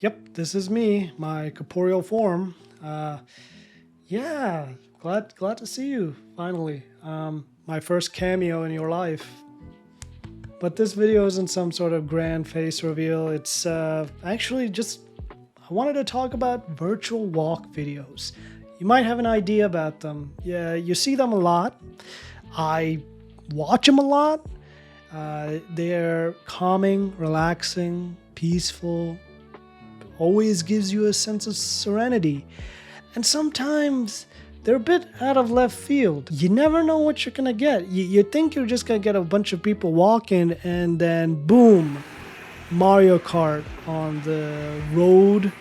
Yep, this is me, my corporeal form. Yeah, glad to see you finally. My first cameo in your life. But this video isn't some sort of grand face reveal. It's actually just I wanted to talk about virtual walk videos. You might have an idea about them. Yeah, you see them a lot. I watch them a lot. They're calming, relaxing, peaceful, always gives you a sense of serenity. And sometimes they're a bit out of left field. You never know what you're gonna get. You think you're just gonna get a bunch of people walking and then boom, Mario Kart on the road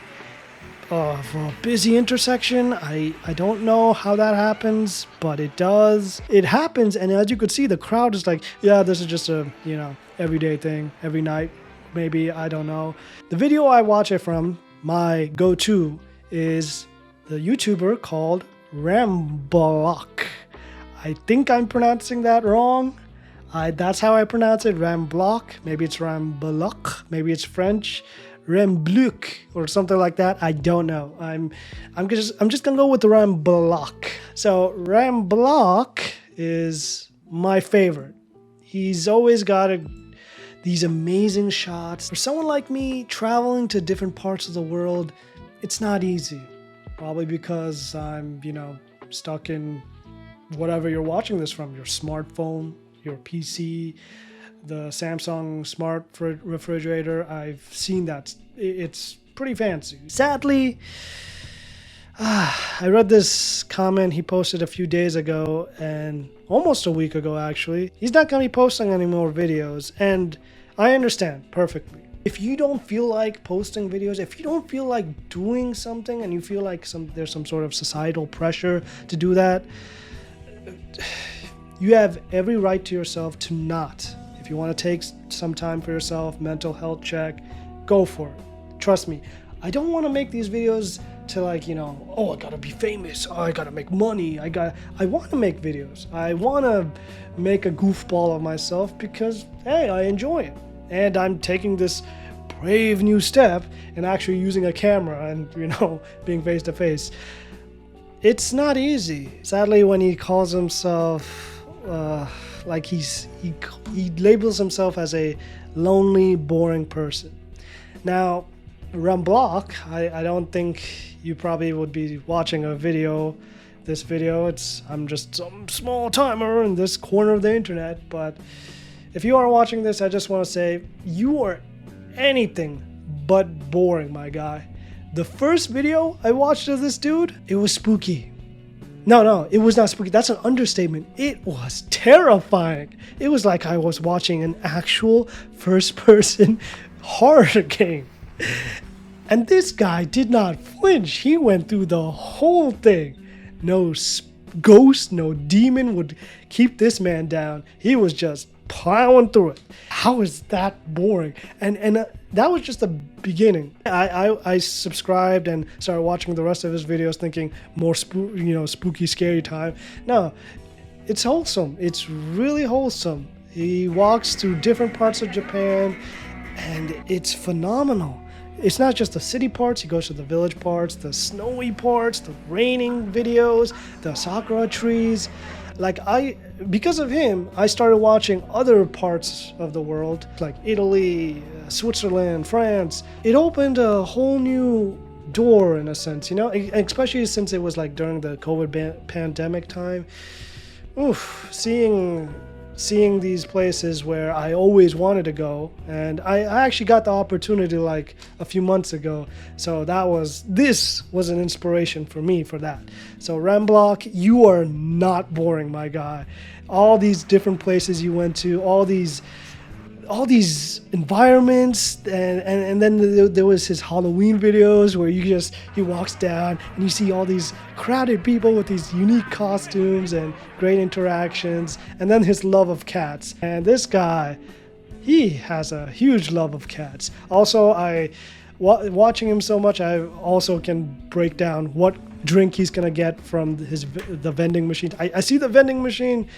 of a busy intersection. I don't know how that happens, but it does. It happens, and as you could see, the crowd is like, yeah, this is just a, everyday thing, every night. Maybe, I don't know. The video I watch it from, my go-to, is the YouTuber called Rambalac. I think I'm pronouncing that wrong. That's how I pronounce it, Rambalac. Maybe it's Rambalac. Maybe it's French. Rambluc or something like that. I don't know. I'm just gonna go with the Rambalac. So Rambalac is my favorite. He's always got these amazing shots. For someone like me traveling to different parts of the world, it's not easy. Probably because I'm, stuck in whatever you're watching this from, your smartphone, your PC, the Samsung smart refrigerator. I've seen that. It's pretty fancy. Sadly, I read this comment he posted a few days ago, and almost a week ago actually. He's not going to be posting any more videos, and I understand perfectly. If you don't feel like posting videos, if you don't feel like doing something and you feel like there's some sort of societal pressure to do that, you have every right to yourself to not. If you want to take some time for yourself, mental health check, go for it. Trust me, I don't want to make these videos to I gotta be famous, I gotta make money, I want to make videos. I want to make a goofball of myself because, hey, I enjoy it. And I'm taking this brave new step and actually using a camera and, being face to face. It's not easy. Sadly, when he calls himself, he labels himself as a lonely, boring person. Now, Rambalac, I don't think you probably would be watching this video. I'm just some small timer in this corner of the internet, but if you are watching this, I just want to say you are anything but boring, my guy. The first video I watched of this dude, it was spooky. No, it was not spooky. That's an understatement. It was terrifying. It was like I was watching an actual first-person horror game. And this guy did not flinch. He went through the whole thing. No ghost, no demon would keep this man down. He was just plowing through it. How is that boring? And that was just the beginning. I subscribed and started watching the rest of his videos, thinking more spooky, scary time. No, it's wholesome. It's really wholesome. He walks through different parts of Japan, and it's phenomenal. It's not just the city parts. He goes to the village parts, the snowy parts, the raining videos, the sakura trees. Because of him, I started watching other parts of the world, like Italy, Switzerland, France. It opened a whole new door, in a sense, especially since it was during the COVID pandemic time. Seeing these places where I always wanted to go, and I actually got the opportunity a few months ago, so this was an inspiration for me for that. So Rambalac, you are not boring, my guy. All these different places you went to, all these environments, and then there was his Halloween videos where he walks down and you see all these crowded people with these unique costumes and great interactions, and then his love of cats. And this guy, he has a huge love of cats. Also, I watching him so much, I also can break down what drink he's gonna get from the vending machine. I see the vending machine,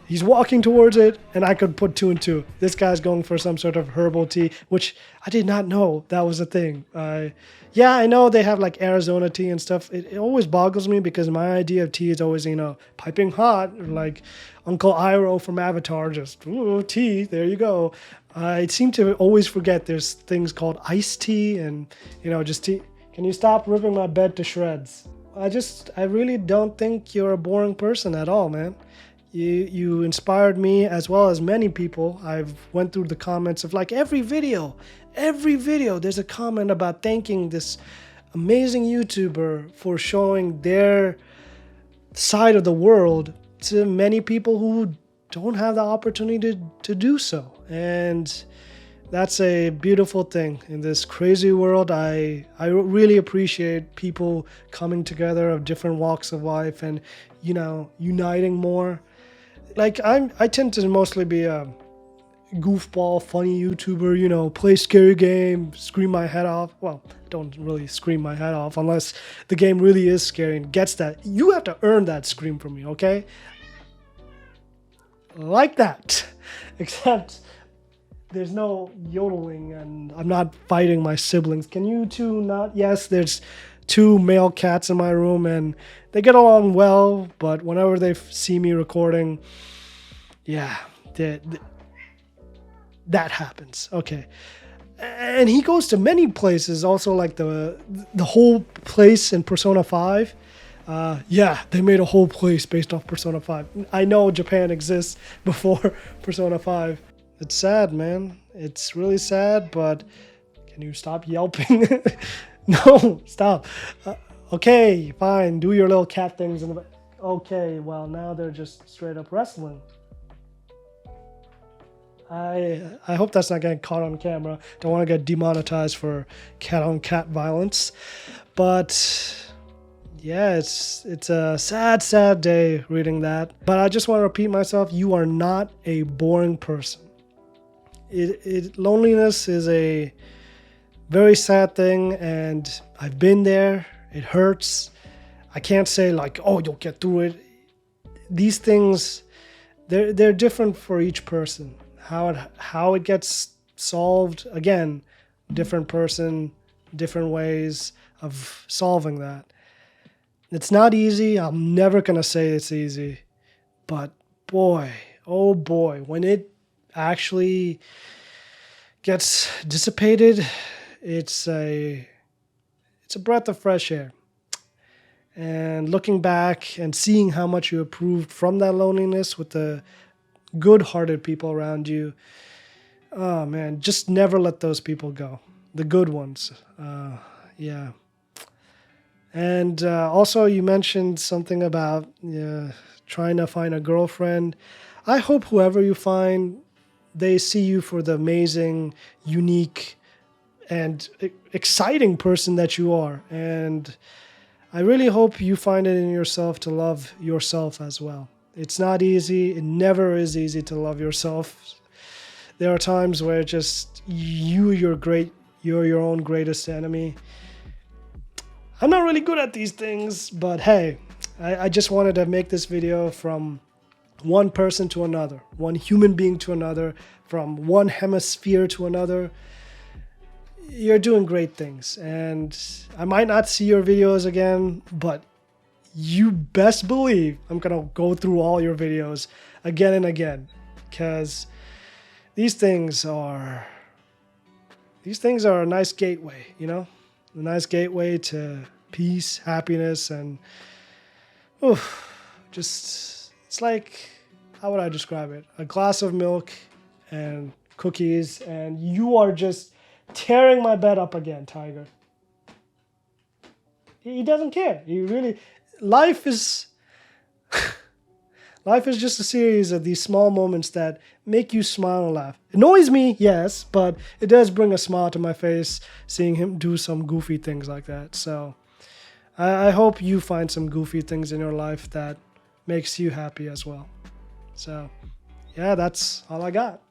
he's walking towards it, and I could put 2 and 2. This guy's going for some sort of herbal tea, which I did not know that was a thing. Yeah, I know they have like Arizona tea and stuff. It always boggles me because my idea of tea is always, you know, piping hot, like Uncle Iroh from Avatar, just, ooh, tea, there you go. I seem to always forget there's things called iced tea and, you know, just tea. Can you stop ripping my bed to shreds? I really don't think you're a boring person at all, man. You inspired me as well as many people. I've went through the comments of like every video, there's a comment about thanking this amazing YouTuber for showing their side of the world to many people who don't have the opportunity to do so. And that's a beautiful thing in this crazy world. I really appreciate people coming together of different walks of life and, you know, uniting more. Like I tend to mostly be a goofball, funny YouTuber, you know, play scary game, scream my head off. Well, don't really scream my head off unless the game really is scary and gets that. You have to earn that scream from me, okay? Like that. Except there's no yodeling and I'm not fighting my siblings. Can you two not? Yes, there's 2 male cats in my room and they get along well, but whenever they see me recording, yeah, that happens. Okay. And he goes to many places, also like the whole place in Persona 5. Yeah, they made a whole place based off Persona 5. I know Japan exists before Persona 5. It's sad, man. It's really sad, but can you stop yelping? No, stop. Okay, fine. Do your little cat things. Okay, well, now they're just straight up wrestling. I hope that's not getting caught on camera. Don't want to get demonetized for cat-on-cat violence. But yeah, it's a sad day reading that. But I just want to repeat myself. You are not a boring person. Loneliness is a very sad thing, and I've been there. It hurts. I can't say like, oh, you'll get through it. These things, they're different for each person. How it gets solved, again, different person, different ways of solving that. It's not easy. I'm never going to say it's easy. But boy, oh boy, when it actually gets dissipated, it's a breath of fresh air. And looking back and seeing how much you improved from that loneliness with the good-hearted people around you, oh man, just never let those people go. The good ones. Yeah. And also you mentioned something about trying to find a girlfriend. I hope whoever you find, they see you for the amazing, unique, and exciting person that you are. And I really hope you find it in yourself to love yourself as well. It's not easy. It never is easy to love yourself. There are times where just you're your own greatest enemy. I'm not really good at these things, but hey, I just wanted to make this video from one person to another, one human being to another, from one hemisphere to another. You're doing great things, and I might not see your videos again, but you best believe I'm gonna go through all your videos again and again, because these things are a nice gateway, you know, a nice gateway to peace, happiness, and just, it's like, how would I describe it? A glass of milk and cookies, and you are just tearing my bed up again, Tiger. He doesn't care. He really, life is just a series of these small moments that make you smile and laugh. It annoys me, yes, but it does bring a smile to my face seeing him do some goofy things like that. So I hope you find some goofy things in your life that makes you happy as well. So yeah, that's all I got.